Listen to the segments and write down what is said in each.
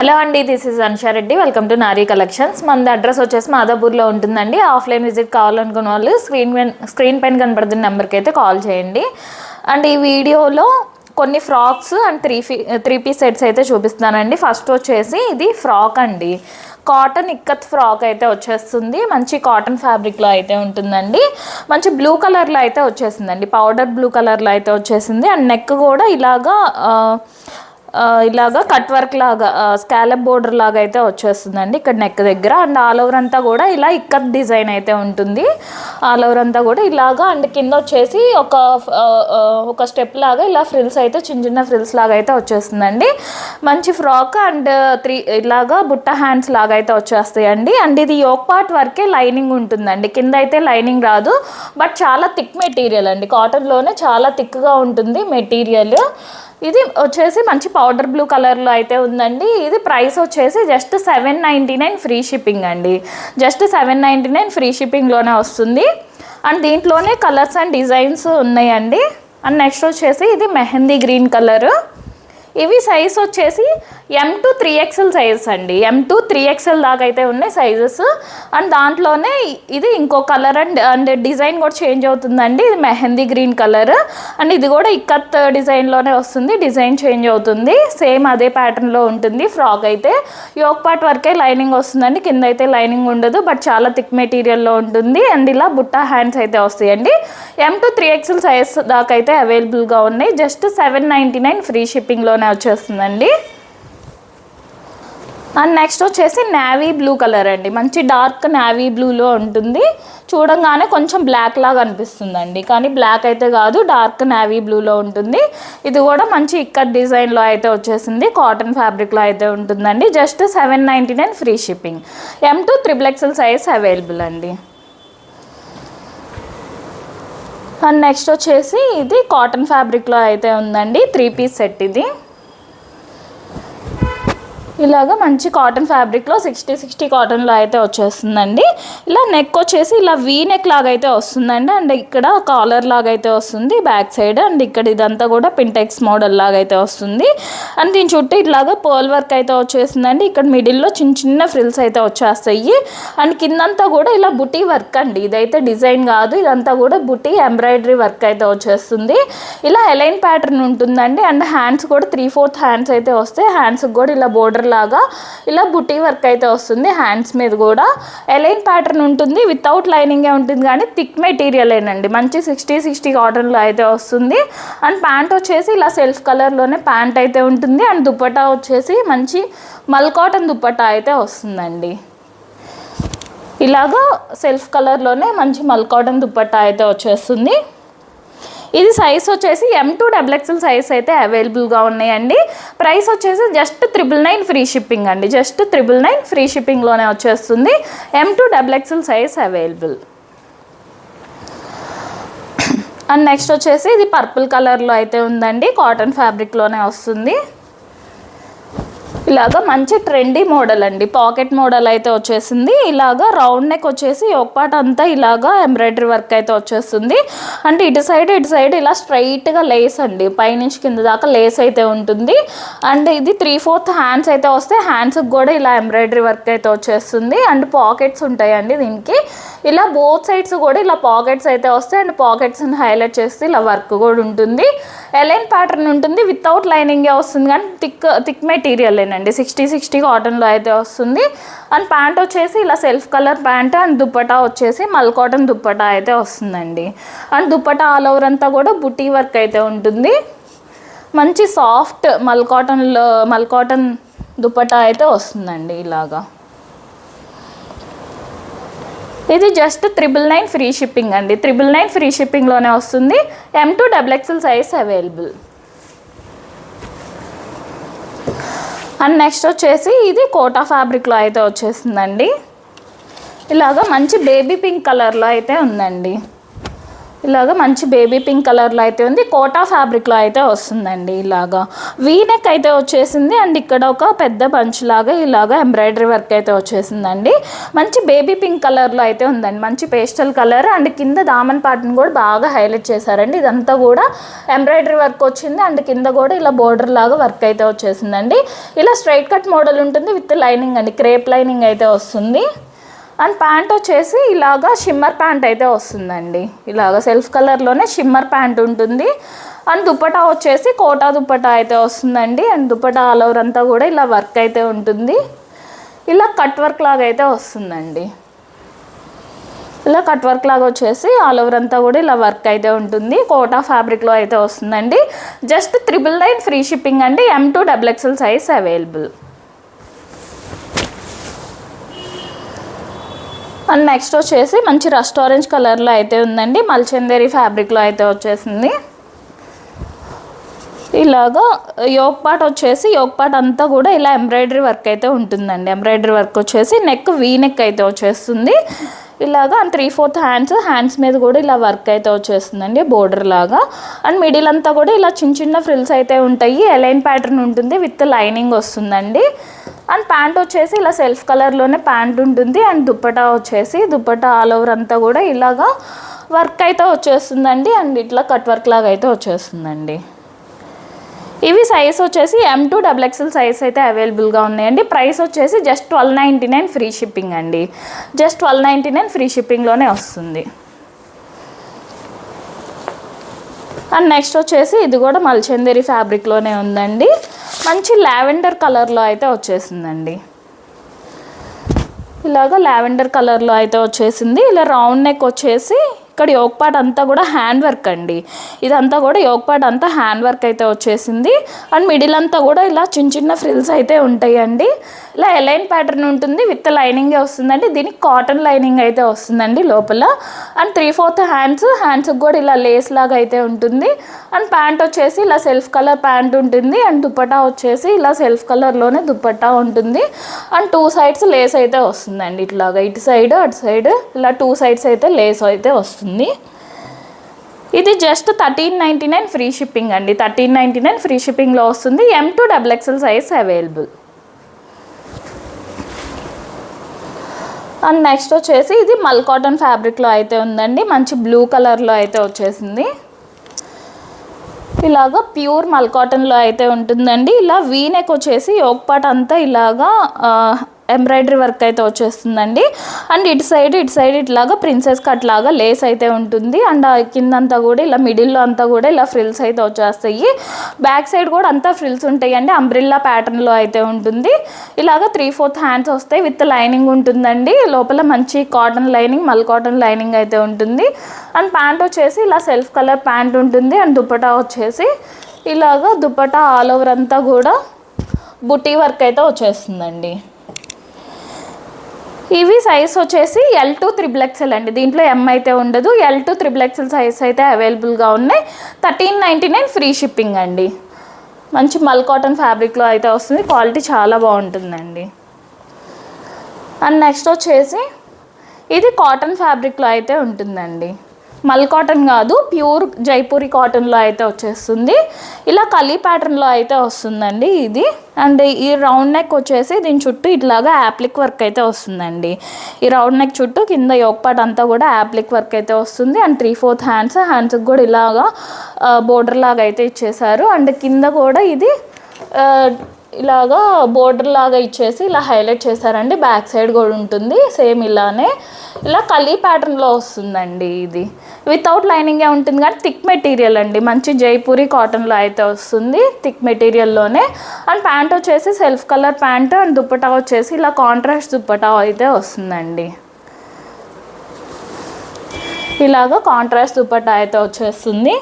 Hello అండి, this is Ansha Reddy. Welcome to Nari collections. మన address వచ్చేసి మాదాపూర్లో ఉంటుందండి. ఆఫ్లైన్ విజిట్ కావాలనుకున్న వాళ్ళు స్క్రీన్ పైన కనపడుతున్న నెంబర్కి అయితే కాల్ చేయండి. అండ్ ఈ వీడియోలో కొన్ని frocks and three piece sets అయితే చూపిస్తున్నానండి. ఫస్ట్ వచ్చేసి ఇది ఫ్రాక్ అండి. కాటన్ ఇక్కత్ ఫ్రాక్ అయితే వచ్చేస్తుంది. మంచి కాటన్ ఫ్యాబ్రిక్లో అయితే ఉంటుందండి. మంచి బ్లూ కలర్లో అయితే వచ్చేసిందండి. పౌడర్ బ్లూ కలర్లో అయితే వచ్చేసింది. అండ్ నెక్ కూడా ఇలాగా కట్ వర్క్ లాగా స్కాలప్ బోర్డర్ లాగా అయితే వచ్చేస్తుందండి ఇక్కడ నెక్ దగ్గర. అండ్ ఆల్ ఓవర్ అంతా కూడా ఇలా ఇక్కత్ డిజైన్ అయితే ఉంటుంది. ఆల్ ఓవర్ అంతా కూడా ఇలాగా. అండ్ కింద వచ్చేసి ఒక స్టెప్ లాగా ఇలా ఫ్రిల్స్ అయితే చిన్న ఫ్రిల్స్ లాగా అయితే వచ్చేస్తుందండి. మంచి ఫ్రాక్. అండ్ ఇలాగా బుట్ట హ్యాండ్స్ లాగా అయితే వచ్చేస్తాయండి. అండ్ ఇది యోక్ పార్ట్ వరకే లైనింగ్ ఉంటుందండి. కింద అయితే లైనింగ్ రాదు. బట్ చాలా థిక్ మెటీరియల్ అండి. కాటన్లోనే చాలా థిక్గా ఉంటుంది మెటీరియల్. ఇది వచ్చేసి మంచి పౌడర్ బ్లూ కలర్లో అయితే ఉందండి. ఇది ప్రైస్ వచ్చేసి జస్ట్ $799 ఫ్రీ షిప్పింగ్ అండి. జస్ట్ $799 ఫ్రీ షిప్పింగ్లోనే వస్తుంది. అండ్ దీంట్లోనే కలర్స్ అండ్ డిజైన్స్ ఉన్నాయండి. అండ్ నెక్స్ట్ వచ్చేసి ఇది మెహందీ గ్రీన్ కలరు. ఇవి సైజ్ వచ్చేసి M to 3XL సైజెస్ అండి. M to 3XL దాకా అయితే ఉన్నాయి సైజెస్. అండ్ దాంట్లోనే ఇది ఇంకో కలర్ అండ్ డిజైన్ కూడా చేంజ్ అవుతుందండి. ఇది మెహందీ గ్రీన్ కలర్. అండ్ ఇది కూడా ఇక్కత్ డిజైన్లోనే వస్తుంది. డిజైన్ చేంజ్ అవుతుంది. సేమ్ అదే ప్యాటర్న్లో ఉంటుంది. ఫ్రాక్ అయితే యోక్ పార్ట్ వరకే లైనింగ్ వస్తుందండి. కింద అయితే లైనింగ్ ఉండదు. బట్ చాలా థిక్ మెటీరియల్లో ఉంటుంది. అండ్ ఇలా బుట్టా హ్యాండ్స్ అయితే వస్తాయండి. M to 3XL సైజ్ దాకా అయితే అవైలబుల్గా ఉన్నాయి. జస్ట్ $799 ఫ్రీ షిప్పింగ్లోనే వచ్చేస్తుందండి. అండ్ నెక్స్ట్ వచ్చేసి నేవీ బ్లూ కలర్ అండి. మంచి డార్క్ నేవీ బ్లూలో ఉంటుంది. చూడంగానే కొంచెం బ్లాక్ లాగా అనిపిస్తుందండి, కానీ బ్లాక్ అయితే కాదు, డార్క్ నేవీ బ్లూలో ఉంటుంది. ఇది కూడా మంచి ఇక్కత్ డిజైన్లో అయితే వచ్చేసింది. కాటన్ ఫ్యాబ్రిక్లో అయితే ఉంటుందండి. Just $799 free shipping. M to XXL size available అండి. అండ్ నెక్స్ట్ వచ్చేసి ఇది కాటన్ ఫ్యాబ్రిక్లో అయితే ఉందండి. 3 పీస్ సెట్. ఇది ఇలాగ మంచి కాటన్ ఫ్యాబ్రిక్లో 60 కాటన్లో అయితే వచ్చేస్తుందండి. ఇలా నెక్ వచ్చేసి ఇలా వీ నెక్ లాగా అయితే వస్తుందండి. అండ్ ఇక్కడ కాలర్ లాగా అయితే వస్తుంది బ్యాక్ సైడ్. అండ్ ఇక్కడ ఇదంతా కూడా పింటెక్స్ మోడల్ లాగా అయితే వస్తుంది. అండ్ దీని చుట్టూ ఇట్లాగా పర్ల్ వర్క్ అయితే వచ్చేసిందండి. ఇక్కడ మిడిల్లో చిన్న ఫ్రిల్స్ అయితే వచ్చేస్తాయి. అండ్ కిందంతా కూడా ఇలా బుటీ వర్క్ అండి. ఇదైతే డిజైన్ కాదు, ఇదంతా కూడా బుటీ ఎంబ్రాయిడరీ వర్క్ అయితే వచ్చేస్తుంది. ఇలా ఎలైన్ ప్యాటర్న్ ఉంటుందండి. అండ్ హ్యాండ్స్ కూడా 3/4 హ్యాండ్స్ అయితే వస్తాయి. హ్యాండ్స్కి కూడా ఇలా బోర్డర్ లాగా ఇలా బుటీ వర్క్ అయితే వస్తుంది. హ్యాండ్స్ మీద కూడా ఎలైన్ ప్యాటర్న్ ఉంటుంది. వితౌట్ లైనింగే ఉంటుంది, కానీ థిక్ మెటీరియల్ ఏనండి. మంచి 60 కాటన్లో అయితే వస్తుంది. అండ్ ప్యాంట్ వచ్చేసి ఇలా సెల్ఫ్ కలర్లోనే ప్యాంట్ అయితే ఉంటుంది. అండ్ దుపట్టా వచ్చేసి మంచి మల్ కాటన్ దుపట్టా అయితే వస్తుందండి. ఇలాగా సెల్ఫ్ కలర్లోనే మంచి మల్ కాటన్ దుపట్టా అయితే వచ్చేస్తుంది. ఇది సైజ్ వచ్చేసి M to XXL సైజ్ అయితే అవైలబుల్గా ఉన్నాయండి. ప్రైస్ వచ్చేసి జస్ట్ $999 ఫ్రీ షిప్పింగ్ అండి. జస్ట్ $999 ఫ్రీ షిప్పింగ్లోనే వచ్చేస్తుంది. M to XXL size available. And next వచ్చేసి ఇది పర్పుల్ కలర్లో అయితే ఉందండి. కాటన్ ఫ్యాబ్రిక్లోనే వస్తుంది. ఇలాగా మంచి ట్రెండీ మోడల్ అండి. పాకెట్ మోడల్ అయితే వచ్చేసింది. ఇలాగా రౌండ్ నెక్ వచ్చేసి ఒక పార్ట్ అంతా ఇలాగా ఎంబ్రాయిడరీ వర్క్ అయితే వచ్చేస్తుంది. అంటే ఇటు సైడ్ ఇలా స్ట్రైట్గా లేస్ అండి. పైనుంచి కింద దాకా లేస్ అయితే ఉంటుంది. అండ్ ఇది 3/4 హ్యాండ్స్ అయితే వస్తే హ్యాండ్స్కి కూడా ఇలా ఎంబ్రాయిడరీ వర్క్ అయితే వచ్చేస్తుంది. అండ్ పాకెట్స్ ఉంటాయండి దీనికి. ఇలా బోత్ సైడ్స్ కూడా ఇలా పాకెట్స్ అయితే వస్తాయి. అండ్ పాకెట్స్ని హైలైట్ చేస్తే ఇలా వర్క్ కూడా ఉంటుంది. ఎలైన్ ప్యాటర్న్ ఉంటుంది. వితౌట్ లైనింగే వస్తుంది, కానీ థిక్ మెటీరియల్ ఏనండి. 60 కాటన్లో అయితే వస్తుంది. అండ్ ప్యాంట్ వచ్చేసి ఇలా self colour pant. And dupatta వచ్చేసి మల్ కాటన్ దుప్పటా అయితే వస్తుందండి. అండ్ దుప్పటా ఆల్ ఓవర్ అంతా కూడా బుటీ వర్క్ అయితే ఉంటుంది. మంచి సాఫ్ట్ మల్ కాటన్ దుప్పటా అయితే వస్తుందండి. ఇలాగా ఇది జస్ట్ $999 ఫ్రీ షిప్పింగ్ అండి. $999 ఫ్రీ షిప్పింగ్లోనే వస్తుంది. M to XXL size available. And next వచ్చేసి ఇది కోటా ఫ్యాబ్రిక్లో అయితే వచ్చేసిందండి. ఇలాగా మంచి బేబీ పింక్ కలర్లో అయితే ఉందండి. ఇలాగా మంచి బేబీ పింక్ కలర్లో అయితే ఉంది. కోటా ఫ్యాబ్రిక్లో అయితే వస్తుందండి. ఇలాగా వీనెక్ అయితే వచ్చేసింది అండ్ ఇక్కడ ఒక పెద్ద బంచ్ లాగా ఇలాగా ఎంబ్రాయిడరీ వర్క్ అయితే వచ్చేసిందండి. మంచి బేబీ పింక్ కలర్లో అయితే ఉందండి. మంచి పేస్టల్ కలర్ అండ్ కింద దామన్ పార్ట్ని కూడా బాగా హైలైట్ చేశారండి. ఇదంతా కూడా ఎంబ్రాయిడరీ వర్క్ వచ్చింది అండ్ కింద కూడా ఇలా బోర్డర్ లాగా వర్క్ అయితే వచ్చేసిందండి. ఇలా స్ట్రైట్ కట్ మోడల్ ఉంటుంది విత్ లైనింగ్ అండి, క్రేప్ లైనింగ్ అయితే వస్తుంది. అండ్ ప్యాంట్ వచ్చేసి ఇలాగా షిమ్మర్ ప్యాంట్ అయితే వస్తుందండి. ఇలాగ సెల్ఫ్ కలర్లోనే షిమ్మర్ ప్యాంట్ ఉంటుంది. అండ్ దుపట్టా వచ్చేసి కోటా దుపట్టా అయితే వస్తుందండి. అండ్ దుపట్టా ఆల్ ఓవర్ అంతా కూడా ఇలా వర్క్ అయితే ఉంటుంది. ఇలా కట్ వర్క్ లాగా అయితే వస్తుందండి. ఇలా కట్ వర్క్ లాగా వచ్చేసి ఆల్ ఓవర్ అంతా కూడా ఇలా వర్క్ అయితే ఉంటుంది. కోటా ఫ్యాబ్రిక్లో అయితే వస్తుందండి. జస్ట్ 999 ఫ్రీ షిప్పింగ్ అండి. M2 XXL size available. And next వచ్చేసి మంచి రస్ట్ ఆరెంజ్ కలర్లో అయితే ఉందండి. మల్చందేరి ఫ్యాబ్రిక్లో అయితే వచ్చేసింది. ఇలాగా యోక్ పార్ట్ వచ్చేసి యోక్ పార్ట్ అంతా కూడా ఇలా ఎంబ్రాయిడరీ వర్క్ అయితే ఉంటుందండి. ఎంబ్రాయిడరీ వర్క్ వచ్చేసి నెక్ వీ నెక్ అయితే వచ్చేస్తుంది. ఇలాగా 3/4 హ్యాండ్స్ మీద కూడా ఇలా వర్క్ అయితే వచ్చేస్తుందండి బోర్డర్ లాగా. అండ్ మిడిల్ అంతా కూడా ఇలా చిన్న చిన్న ఫ్రిల్స్ అయితే ఉంటాయి. ఎలైన్ ప్యాటర్న్ ఉంటుంది విత్ లైనింగ్ వస్తుందండి. అండ్ ప్యాంట్ వచ్చేసి ఇలా సెల్ఫ్ కలర్లోనే ప్యాంట్ ఉంటుంది. అండ్ దుపట్టా వచ్చేసి దుపట్టా ఆల్ ఓవర్ అంతా కూడా ఇలాగా వర్క్ అయితే వచ్చేస్తుందండి. అండ్ ఇట్లా కట్ వర్క్ లాగా అయితే వచ్చేస్తుందండి. ఇవి సైజ్ వచ్చేసి M2 XXL సైజ్ అయితే అవైలబుల్గా ఉన్నాయండి. ప్రైస్ వచ్చేసి జస్ట్ 1299 ఫ్రీ షిప్పింగ్ అండి. జస్ట్ 1299 ఫ్రీ షిప్పింగ్లోనే వస్తుంది. అండ్ నెక్స్ట్ వచ్చేసి ఇది కూడా మల్చందేరి ఫ్యాబ్రిక్లోనే ఉందండి. మంచి లావెండర్ కలర్లో అయితే వచ్చేసిందండి. ఇలాగ లావెండర్ కలర్లో అయితే వచ్చేసింది. ఇలా రౌండ్ నెక్ వచ్చేసి ఇక్కడ యోక్ పార్ట్ అంతా కూడా హ్యాండ్ వర్క్ అండి. ఇదంతా కూడా యోక్ పార్ట్ అంతా హ్యాండ్ వర్క్ అయితే వచ్చేసింది. అండ్ మిడిల్ అంతా కూడా ఇలా చిన్న చిన్న ఫ్రిల్స్ అయితే ఉంటాయండి. ఇలా ఎలైన్ ప్యాటర్న్ ఉంటుంది విత్ లైనింగే వస్తుందండి. దీనికి కాటన్ లైనింగ్ అయితే వస్తుందండి లోపల. అండ్ 3/4 హ్యాండ్స్కి కూడా ఇలా లేస్ లాగా అయితే ఉంటుంది. అండ్ ప్యాంట్ వచ్చేసి ఇలా సెల్ఫ్ కలర్ ప్యాంట్ ఉంటుంది. అండ్ దుపట్టా వచ్చేసి ఇలా సెల్ఫ్ కలర్లోనే దుపట్టా ఉంటుంది. అండ్ 2 సైడ్స్ లేస్ అయితే వస్తుందండి. ఇట్లాగా ఇటు సైడ్ అటు సైడ్ ఇలా 2 సైడ్స్ అయితే లేస్ అయితే వస్తుంది. ఇది జస్ట్ 1399 ఫ్రీ షిప్పింగ్ అండి. 1399 ఫ్రీ షిప్పింగ్లో వస్తుంది. M2 XXL size available. And next వచ్చేసి ఇది మల్ కాటన్ ఫ్యాబ్రిక్లో అయితే ఉందండి. మంచి బ్లూ కలర్లో అయితే వచ్చేసింది. ఇలాగా ప్యూర్ మల్ కాటన్లో అయితే ఉంటుందండి. ఇలా వీ నెక్ వచ్చేసి యోక్ పార్ట్ అంతా ఇలాగా ఎంబ్రాయిడరీ వర్క్ అయితే వచ్చేస్తుందండి. అండ్ ఇటు సైడ్ ఇట్లాగా ప్రిన్సెస్ కట్ లాగా లేస్ అయితే ఉంటుంది. అండ్ కిందంతా కూడా ఇలా మిడిల్లో అంతా కూడా ఇలా ఫ్రిల్స్ అయితే వచ్చేస్తాయి. బ్యాక్ సైడ్ కూడా అంతా ఫ్రిల్స్ ఉంటాయండి. అంబ్రిల్లా ప్యాటర్న్లో అయితే ఉంటుంది. ఇలాగా 3/4 హ్యాండ్స్ వస్తాయి విత్ లైనింగ్ ఉంటుందండి. లోపల మంచి కాటన్ లైనింగ్ మల్ కాటన్ లైనింగ్ అయితే ఉంటుంది. అండ్ ప్యాంట్ వచ్చేసి ఇలా సెల్ఫ్ కలర్ ప్యాంట్ ఉంటుంది. అండ్ దుపట్టా వచ్చేసి ఇలాగా దుపట్టా ఆల్ ఓవర్ అంతా కూడా బుటీ వర్క్ అయితే వచ్చేస్తుందండి. ఇవి సైజ్ వచ్చేసి L2 XXL అండి. దీంట్లో M అయితే ఉండదు. L2 XXL సైజ్ అయితే అవైలబుల్గా ఉన్నాయి. 1399 ఫ్రీ షిప్పింగ్ అండి. మంచి మల్ కాటన్ ఫ్యాబ్రిక్లో అయితే వస్తుంది. క్వాలిటీ చాలా బాగుంటుందండి. అండ్ నెక్స్ట్ వచ్చేసి ఇది కాటన్ ఫ్యాబ్రిక్లో అయితే ఉంటుందండి. మల్ కాటన్ కాదు, ప్యూర్ జైపూరి కాటన్లో అయితే వచ్చేస్తుంది. ఇలా కలీ ప్యాటర్న్లో అయితే వస్తుందండి ఇది. అండ్ ఈ రౌండ్ నెక్ వచ్చేసి దీని చుట్టూ ఇట్లాగా యాప్లిక్ వర్క్ అయితే వస్తుందండి. ఈ రౌండ్ నెక్ చుట్టూ కింద యోక్ పార్ట్ అంతా కూడా యాప్లిక్ వర్క్ అయితే వస్తుంది. అండ్ 3/4 హ్యాండ్స్కి కూడా ఇలాగా బోర్డర్ లాగా అయితే ఇచ్చేసారు. అండ్ కింద కూడా ఇది ఇలాగా బోర్డర్ లాగా ఇచ్చేసి ఇలా హైలైట్ చేశారండి. బ్యాక్ సైడ్ కూడా ఉంటుంది సేమ్ ఇలానే. ఇలా కలీ ప్యాటర్న్లో వస్తుందండి. ఇది వితౌట్ లైనింగే ఉంటుంది కానీ థిక్ మెటీరియల్ అండి. మంచి జైపూరి కాటన్లో అయితే వస్తుంది థిక్ మెటీరియల్లోనే. అండ్ ప్యాంట్ వచ్చేసి self colour pant. And dupatta వచ్చేసి ఇలా కాంట్రాస్ట్ దుపట్టా అయితే వస్తుందండి. ఇలాగా కాంట్రాస్ట్ దుపట్టా అయితే వచ్చేస్తుంది.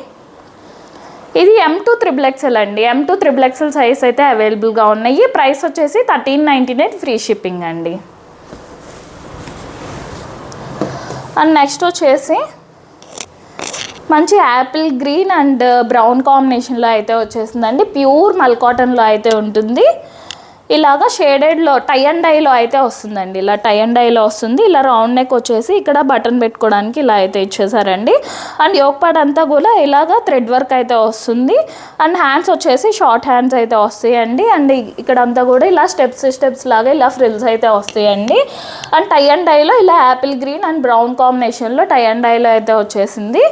ఇది M2 XXL అండి. M2 XXL సైజ్ అయితే అవైలబుల్గా ఉన్నాయి. ప్రైస్ వచ్చేసి 1399 ఫ్రీ షిప్పింగ్ అండి. అండ్ నెక్స్ట్ వచ్చేసి మంచి యాపిల్ గ్రీన్ అండ్ బ్రౌన్ కాంబినేషన్లో అయితే వచ్చేసిందండి. ప్యూర్ మల్ కాటన్లో అయితే ఉంటుంది. ఇలాగా షేడెడ్లో టై అండ్ డైలో అయితే వస్తుందండి. ఇలా టై అండ్ డైలో వస్తుంది. ఇలా రౌండ్ నెక్ వచ్చేసి ఇక్కడ బటన్ పెట్టుకోవడానికి ఇలా అయితే ఇచ్చేసారండి. అండ్ యోక్ పార్ట్ అంతా కూడా ఇలాగా థ్రెడ్ వర్క్ అయితే వస్తుంది. అండ్ హ్యాండ్స్ వచ్చేసి షార్ట్ హ్యాండ్స్ అయితే వస్తాయండి. అండ్ ఇక్కడ అంతా కూడా ఇలా స్టెప్స్ లాగా ఇలా ఫ్రిల్స్ అయితే వస్తాయండి. అండ్ టై అండ్ డైలో ఇలా యాపిల్ గ్రీన్ అండ్ బ్రౌన్ కాంబినేషన్లో టై అండ్ డైలో అయితే వచ్చేసింది.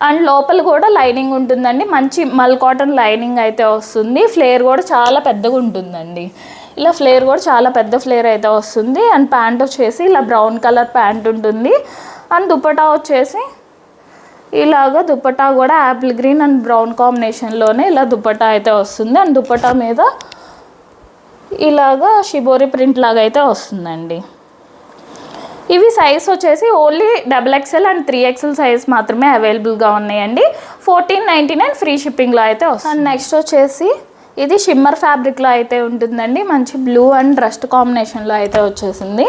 అండ్ లోపల కూడా లైనింగ్ ఉంటుందండి. మంచి మల్ కాటన్ లైనింగ్ అయితే వస్తుంది. ఫ్లేర్ కూడా చాలా పెద్దగా ఉంటుందండి. ఇలా ఫ్లేర్ కూడా చాలా పెద్ద ఫ్లేర్ అయితే వస్తుంది. అండ్ ప్యాంట్ వచ్చేసి ఇలా బ్రౌన్ కలర్ ప్యాంట్ ఉంటుంది. అండ్ దుపట్టా వచ్చేసి ఇలాగ దుపట్టా కూడా యాపిల్ గ్రీన్ అండ్ బ్రౌన్ కాంబినేషన్లోనే ఇలా దుపట్టా అయితే వస్తుంది. అండ్ దుపట్టా మీద ఇలాగ షిబోరి ప్రింట్ లాగా అయితే వస్తుందండి. ఇవి సైజ్ వచ్చేసి only XXL and 3XL size మాత్రమే అవైలబుల్గా ఉన్నాయండి. 1499 ఫ్రీ షిప్పింగ్లో అయితే వస్తుంది. అండ్ నెక్స్ట్ వచ్చేసి ఇది షిమ్మర్ ఫ్యాబ్రిక్లో అయితే ఉంటుందండి. మంచి బ్లూ అండ్ రస్ట్ కాంబినేషన్లో అయితే వచ్చేసింది.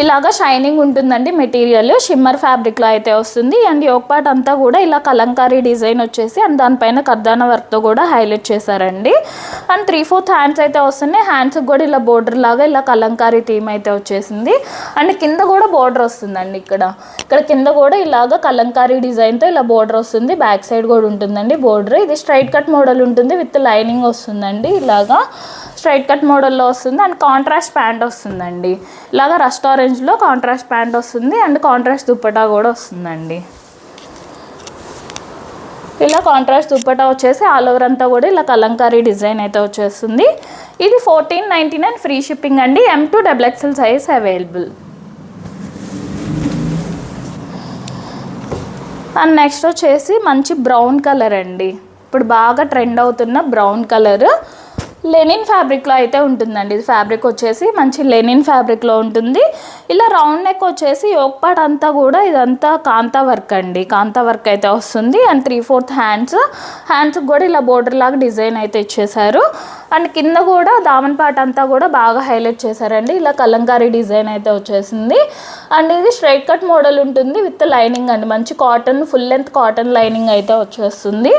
ఇలాగా షైనింగ్ ఉంటుందండి మెటీరియల్. షిమ్మర్ ఫ్యాబ్రిక్లో అయితే వస్తుంది. అండ్ యోక్ పార్ట్ అంతా కూడా ఇలా కలంకారీ డిజైన్ వచ్చేసి అండ్ దానిపైన కర్దానా వర్క్తో కూడా హైలైట్ చేశారండి. అండ్ 3/4 హ్యాండ్స్ అయితే వస్తున్నాయి. హ్యాండ్స్కి కూడా ఇలా బోర్డర్ లాగా ఇలా కలంకారీ థీమ్ అయితే వచ్చేసింది. అండ్ కింద కూడా బోర్డర్ వస్తుందండి. ఇక్కడ కింద కూడా ఇలాగ కలంకారీ డిజైన్తో ఇలా బోర్డర్ వస్తుంది. బ్యాక్ సైడ్ కూడా ఉంటుందండి బోర్డర్. ఇది స్ట్రైట్ కట్ మోడల్ ఉంటుంది విత్ లైనింగ్ వస్తుందండి. ఇలాగా స్ట్రైట్ కట్ మోడల్లో వస్తుంది. అండ్ కాంట్రాస్ట్ ప్యాంట్ వస్తుందండి. ఇలాగా రస్ట్ ఆరెంజ్లో కాంట్రాస్ట్ ప్యాంట్ వస్తుంది. అండ్ కాంట్రాస్ట్ దుప్పటా కూడా వస్తుందండి. ఇలా కాంట్రాస్ట్ దుప్పటా వచ్చేసి ఆల్ ఓవర్ అంతా కూడా ఇలా కలంకారీ డిజైన్ అయితే వచ్చేస్తుంది. ఇది 1499 ఫ్రీ షిప్పింగ్ అండి. M to XXL size available. And next వచ్చేసి మంచి బ్రౌన్ కలర్ అండి. ఇప్పుడు బాగా ట్రెండ్ అవుతున్న బ్రౌన్ కలర్ లెనిన్ ఫ్యాబ్రిక్లో అయితే ఉంటుందండి. ఇది ఫ్యాబ్రిక్ వచ్చేసి మంచి లెనిన్ ఫ్యాబ్రిక్లో ఉంటుంది. ఇలా రౌండ్ నెక్ వచ్చేసి యోక్ పార్ట్ అంతా కూడా ఇదంతా కాంతా వర్క్ అండి. కాంతా వర్క్ అయితే వస్తుంది. అండ్ 3/4 హ్యాండ్స్కి కూడా ఇలా బోర్డర్ లాగా డిజైన్ అయితే ఇచ్చేసారు. అండ్ కింద కూడా దామన్ పార్ట్ అంతా కూడా బాగా హైలైట్ చేశారండి. ఇలా కలంకారీ డిజైన్ అయితే వచ్చేసింది. అండ్ ఇది స్ట్రైట్ కట్ మోడల్ ఉంటుంది విత్ లైనింగ్ అండి. మంచి cotton full length cotton lining అయితే వచ్చేస్తుంది.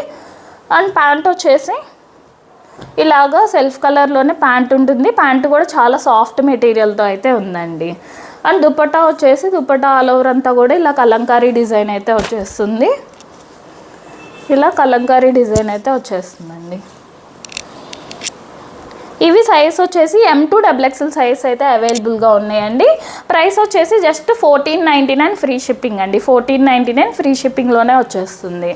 అండ్ ప్యాంట్ వచ్చేసి ఇలాగా సెల్ఫ్ కలర్లోనే ప్యాంట్ ఉంటుంది. ప్యాంట్ కూడా చాలా సాఫ్ట్ మెటీరియల్తో అయితే ఉందండి. అండ్ దుపట్టా వచ్చేసి దుపట్టా ఆల్ ఓవర్ అంతా కూడా ఇలా కలంకారీ డిజైన్ అయితే వచ్చేస్తుంది. ఇలా కలంకారీ డిజైన్ అయితే వచ్చేస్తుందండి. ఇవి సైజ్ వచ్చేసి M to XXL సైజ్ అయితే అవైలబుల్గా ఉన్నాయండి. ప్రైస్ వచ్చేసి జస్ట్ 1499 ఫ్రీ షిప్పింగ్ అండి. 1499 ఫ్రీ షిప్పింగ్లోనే వచ్చేస్తుంది.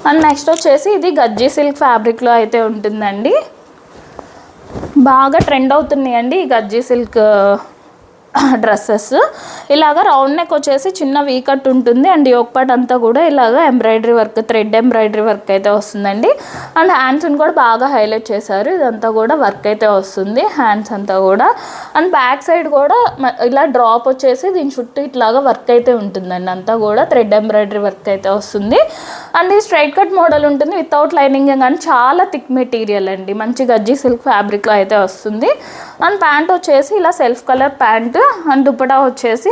అండ్ నెక్స్ట్ వచ్చేసి ఇది గజ్జీ సిల్క్ ఫ్యాబ్రిక్లో అయితే ఉంటుందండి. బాగా ట్రెండ్ అవుతున్నాయండి ఈ గజ్జీ సిల్క్ డ్రెస్సెస్. ఇలాగ రౌండ్ నెక్ వచ్చేసి చిన్న వీ కట్ ఉంటుంది. అండ్ యోక్ పార్ట్ అంతా కూడా ఇలాగ embroidery work thread embroidery work అయితే వస్తుందండి. అండ్ హ్యాండ్స్ని కూడా బాగా హైలైట్ చేశారు. ఇదంతా కూడా వర్క్ అయితే వస్తుంది హ్యాండ్స్ అంతా కూడా. అండ్ బ్యాక్ సైడ్ కూడా ఇలా డ్రాప్ వచ్చేసి దీని చుట్టూ ఇట్లాగా వర్క్ అయితే ఉంటుందండి. అంతా కూడా థ్రెడ్ ఎంబ్రాయిడరీ వర్క్ అయితే వస్తుంది. అండ్ ఇది స్ట్రైట్ కట్ మోడల్ ఉంటుంది వితౌట్ లైనింగ్ కానీ చాలా థిక్ మెటీరియల్ అండి. మంచి గజ్జీ సిల్క్ ఫ్యాబ్రిక్లో అయితే వస్తుంది. అండ్ ప్యాంట్ వచ్చేసి ఇలా self colour pant. And dupatta వచ్చేసి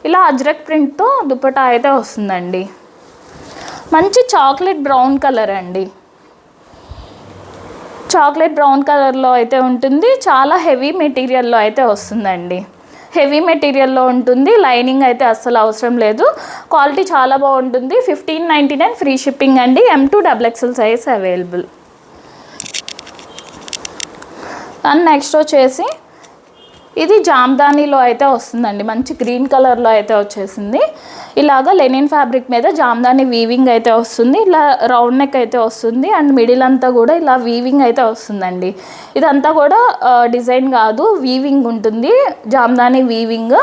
ఇలా అజ్రక్ ప్రింట్తో దుపట్టా అయితే వస్తుందండి. మంచి చాక్లెట్ బ్రౌన్ కలర్ అండి. చాక్లెట్ బ్రౌన్ కలర్లో అయితే ఉంటుంది. చాలా హెవీ మెటీరియల్లో అయితే వస్తుందండి. హెవీ మెటీరియల్లో ఉంటుంది. లైనింగ్ అయితే అస్సలు అవసరం లేదు. క్వాలిటీ చాలా బాగుంటుంది. 1599 ఫ్రీ షిప్పింగ్ అండి. M to XXL size available. And next వచ్చేసి ఇది జామ్దానీలో అయితే వస్తుందండి. మంచి గ్రీన్ కలర్లో అయితే వచ్చేసింది. ఇలాగ లెనిన్ ఫ్యాబ్రిక్ మీద జామ్దానీ వీవింగ్ అయితే వస్తుంది. ఇలా రౌండ్ నెక్ అయితే వస్తుంది. అండ్ మిడిల్ అంతా కూడా ఇలా వీవింగ్ అయితే వస్తుందండి. ఇదంతా కూడా డిజైన్ కాదు, వీవింగ్ ఉంటుంది. జామ్దానీ వీవింగ్.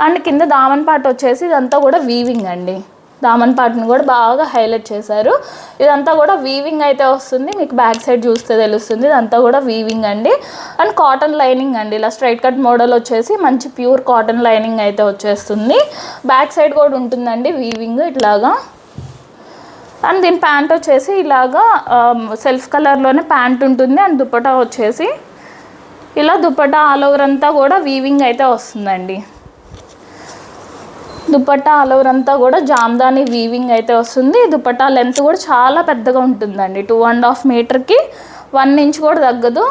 అండ్ కింద దామన్ పార్ట్ వచ్చేసి ఇదంతా కూడా వీవింగ్ అండి. దామన్ పార్ట్ని కూడా బాగా హైలైట్ చేశారు. ఇదంతా కూడా వీవింగ్ అయితే వస్తుంది. మీకు బ్యాక్ సైడ్ చూస్తే తెలుస్తుంది. ఇదంతా కూడా వీవింగ్ అండి. అండ్ కాటన్ లైనింగ్ అండి. ఇలా స్ట్రైట్ కట్ మోడల్ వచ్చేసి మంచి ప్యూర్ కాటన్ లైనింగ్ అయితే వచ్చేస్తుంది. బ్యాక్ సైడ్ కూడా ఉంటుందండి వీవింగ్ ఇట్లాగా. అండ్ దీని ప్యాంట్ వచ్చేసి ఇలాగా సెల్ఫ్ కలర్లోనే ప్యాంట్ ఉంటుంది. అండ్ దుపట్టా వచ్చేసి ఇలా దుపట్టా ఆల్ ఓవర్ అంతా కూడా వీవింగ్ అయితే వస్తుందండి. దుపట్టా ఆల్ ఓవర్ అంతా కూడా జామ్దానీ వీవింగ్ అయితే వస్తుంది. దుపట్టా లెంత్ కూడా చాలా పెద్దగా ఉంటుందండి. 2.5 మీటర్కి 1 ఇంచ్ కూడా తగ్గదు,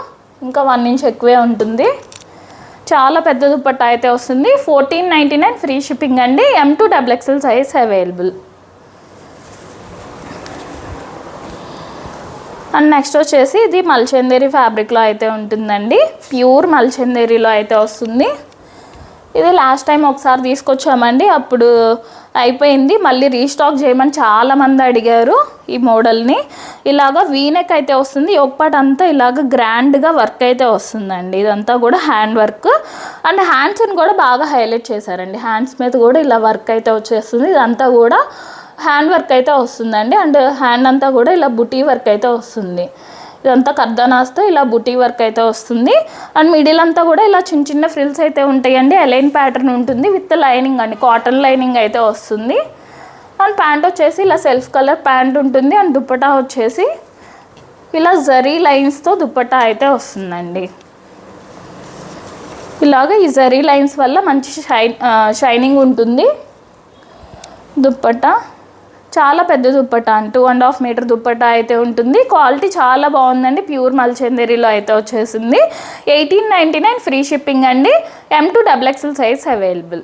ఇంకా 1 ఇంచ్ ఎక్కువే ఉంటుంది. చాలా పెద్ద దుపట్టా అయితే వస్తుంది. 1499 ఫ్రీ షిప్పింగ్ అండి. M2 XXL size available. And next వచ్చేసి ఇది మల్చందేరి ఫ్యాబ్రిక్లో అయితే ఉంటుందండి. ప్యూర్ మల్చందేరిలో అయితే వస్తుంది. ఇది లాస్ట్ టైం ఒకసారి తీసుకొచ్చామండి, అప్పుడు అయిపోయింది. మళ్ళీ రీస్టాక్ చేయమని చాలామంది అడిగారు ఈ మోడల్ని. ఇలాగ వీనెక్ అయితే వస్తుంది. ఒక్కటి అంతా ఇలాగ గ్రాండ్గా వర్క్ అయితే వస్తుందండి. ఇదంతా కూడా హ్యాండ్ వర్క్. అండ్ హ్యాండ్స్ని కూడా బాగా హైలైట్ చేశారండి. హ్యాండ్స్ మీద కూడా ఇలా వర్క్ అయితే వచ్చేస్తుంది. ఇదంతా కూడా హ్యాండ్ వర్క్ అయితే వస్తుందండి. అండ్ హ్యాండ్ అంతా కూడా ఇలా బుటీ వర్క్ అయితే వస్తుంది. ఇదంతా కర్దానాస్తో ఇలా బుటీ వర్క్ అయితే వస్తుంది. అండ్ మిడిల్ అంతా కూడా ఇలా చిన్న చిన్న ఫ్రిల్స్ అయితే ఉంటాయండి. అలైన్ ప్యాటర్న్ ఉంటుంది విత్ లైనింగ్ అండి, కాటన్ లైనింగ్ అయితే వస్తుంది. అండ్ ప్యాంట్ వచ్చేసి ఇలా సెల్ఫ్ కలర్ ప్యాంట్ ఉంటుంది. అండ్ దుపట్టా వచ్చేసి ఇలా జరీ లైన్స్తో దుపట్టా అయితే వస్తుందండి. ఇలాగ ఈ జరీ లైన్స్ వల్ల మంచి షైనింగ్ ఉంటుంది. దుపట్టా చాలా పెద్ద దుపట్టా, 2.5 మీటర్ దుపట్టా అయితే ఉంటుంది. క్వాలిటీ చాలా బాగుందండి. ప్యూర్ మల్చందేరిలో అయితే వచ్చేసింది. 1899 ఫ్రీ షిప్పింగ్ అండి. M2 XXL size available.